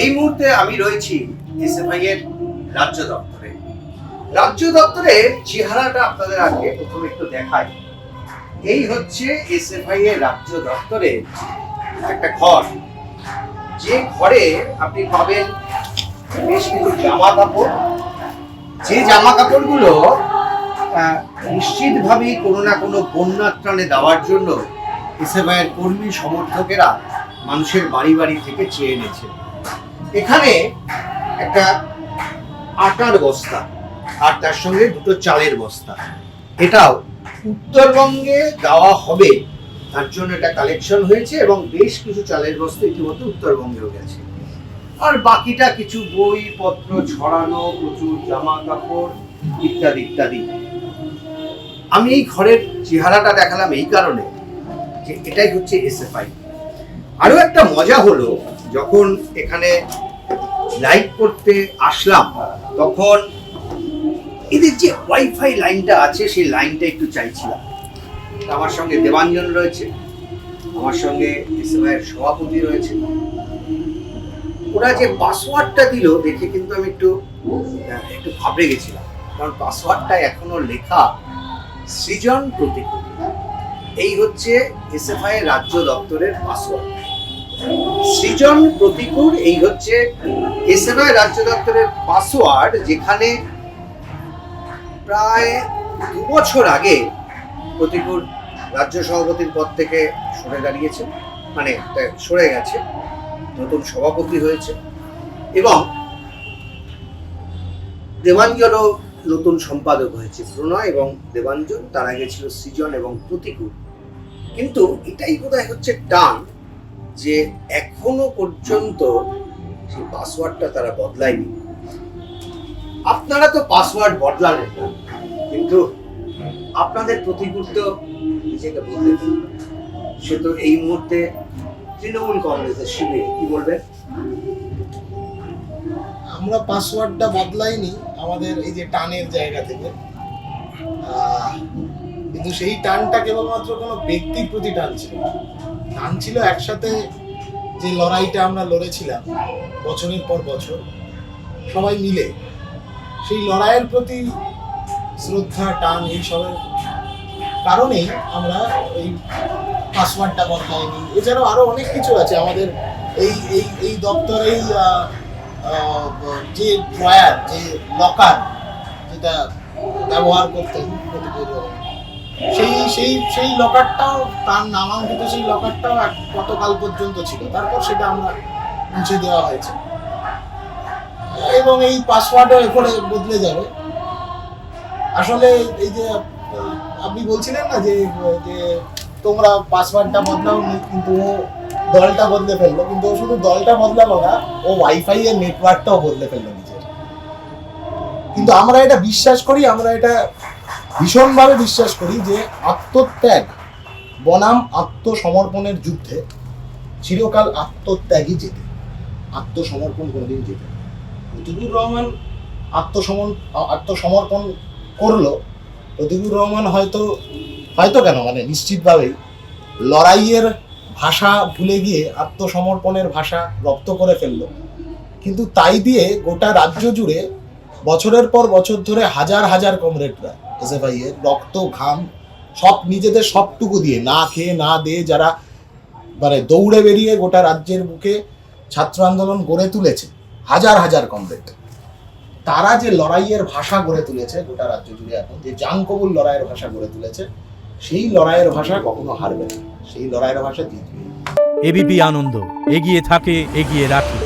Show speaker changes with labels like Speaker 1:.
Speaker 1: এই মুহূর্তে আমি রয়েছি এসএফআই এর রাজ্য দপ্তরে। রাজ্য দপ্তরের চেহারাটা আপনাদের আগে প্রথমে একটু দেখাই। এই হচ্ছে এসএফআই এর রাজ্য দপ্তরের একটা ঘর, যে ঘরে আপনি পাবেন বেশ কিছু জামা কাপড়, যে জামা কাপড়গুলো নিশ্চিতভাবেই কোনো না কোনো বন্যা ত্রাণে দেওয়ার জন্য এসএফআই এর কর্মী সমর্থকেরা মানুষের বাড়ি বাড়ি থেকে চেয়ে এনেছে। এখানে একটা আটার বস্তা আর তার সঙ্গে দুটো চালের বস্তা, এটাও উত্তরবঙ্গে দেওয়া হবে তার জন্য এটা কালেকশন হয়েছে এবং বেশ কিছু চালের বস্তা ইতিমধ্যে উত্তরবঙ্গেও গেছে। আর বাকিটা কিছু বই পত্র ছড়ানো, প্রচুর জামা কাপড় ইত্যাদি ইত্যাদি। আমি এই ঘরের চেহারাটা দেখালাম এই কারণে যে এটাই হচ্ছে এসএফআই। আরো একটা মজা হলো, যখন এখানে লাইভ করতে আসলাম তখন এদের যে ওয়াইফাই লাইনটা আছে সেই লাইনটা একটু চাইছিলাম। আমার সঙ্গে দেবাঞ্জন রয়েছে, আমার সঙ্গে এসএফআই এর সভাপতি রয়েছে। ওরা যে পাসওয়ার্ডটা দিল দেখে কিন্তু আমি একটু ঘাবড়ে গেছিলাম, কারণ পাসওয়ার্ডটা এখনো লেখা সৃজন প্রতিকূল। এই হচ্ছে এসএফআই এর রাজ্য দপ্তরের পাসওয়ার্ড, সৃজন প্রতিকূল। এই হচ্ছে এসএফআই রাজ্য দপ্তরের পাসওয়ার্ড, যেখানে প্রায় 2 বছর আগে প্রতিকূল রাজ্য সভাপতির পদ থেকে সরে দাঁড়িয়েছে, মানে সরে গেছে, নতুন সভাপতি হয়েছে এবং দেবাঞ্জনও নতুন সম্পাদক হয়েছে। প্রণয় এবং দেবাঞ্জন, তার আগে ছিল সৃজন এবং প্রতিকূল। কিন্তু এটাই বোধহয় হচ্ছে টান যে এখনো পর্যন্ত সেই পাসওয়ার্ডটা তারা বদলায়নি। আপনারা তো পাসওয়ার্ড বদলালেন না, কিন্তু আপনাদের প্রতিকূল তো নিজেকে বদলেছে। সে তো এই মুহূর্তে তৃণমূল কংগ্রেসের শিবিরে। কি বলবেন?
Speaker 2: আমরা পাসওয়ার্ডটা বদলাইনি আমাদের এই যে টানের জায়গা থেকে, কিন্তু সেই টানটা কেবলমাত্র কোনো ব্যক্তির প্রতি টান ছিল, টান ছিল একসাথে যে লড়াইটা আমরা লড়েছিলাম বছরের পর বছর সবাই মিলে, সেই লড়াইয়ের প্রতি শ্রদ্ধা, টান, এইসবের কারণেই আমরা এই পাসওয়ার্ডটা বদলাইনি। এছাড়াও আরো অনেক কিছু আছে আমাদের এই দপ্তরেই, যে ড্রয়ার, যে লকার যেটা ব্যবহার করতেন সেই লকারটাও, তার নামাঙ্কিত সেই লকারটাও গতকাল পর্যন্ত ছিল, তারপর সেটা আমরা মুছে দেওয়া হয়েছে এবং এই পাসওয়ার্ডও এরপরে বদলে যাবে। আসলে এই যে আপনি বলছিলেন না যে তোমরা পাসওয়ার্ডটা বদলাও, কিন্তু ও দলটা বদলে ফেললো, কিন্তু ও শুধু দলটা বদলালো না, ও ওয়াইফাই এর নেটওয়ার্কটাও বদলে ফেললো নিজের। কিন্তু আমরা এটা বিশ্বাস করি, আমরা এটা ভীষণভাবে বিশ্বাস করি যে আত্মত্যাগ বনাম আত্মসমর্পণের যুদ্ধে চিরকাল আত্মত্যাগই জেতে, আত্মসমর্পণ কোনোদিন জেতে। প্রতিকুর রহমান আত্মসমর্পণ করলো। প্রতিকুর রহমান হয়তো কেন, মানে নিশ্চিতভাবেই লড়াইয়ের ভাষা ভুলে গিয়ে আত্মসমর্পণের ভাষা রপ্ত করে ফেললো। কিন্তু তাই দিয়ে গোটা রাজ্য জুড়ে বছরের পর বছর ধরে হাজার হাজার কমরেডরা এসএফআই এর রক্ত, ঘাম, সব নিজেদের সবটুকু দিয়ে, না খেয়ে না দিয়ে যারা মানে দৌড়ে বেরিয়ে গোটা রাজ্যের বুকে ছাত্র আন্দোলন গড়ে তুলেছে, হাজার হাজার কমরেড, তারা যে লড়াইয়ের ভাষা গড়ে তুলেছে গোটা রাজ্য জুড়ে, এখন যে জাঙ্কবুল লড়াইয়ের ভাষা গড়ে তুলেছে, সেই লড়াইয়ের ভাষা কখনো হারবে না, সেই লড়াইয়ের ভাষা জিতবে।
Speaker 3: এবিপি আনন্দ, এগিয়ে থাকে, এগিয়ে রাখে।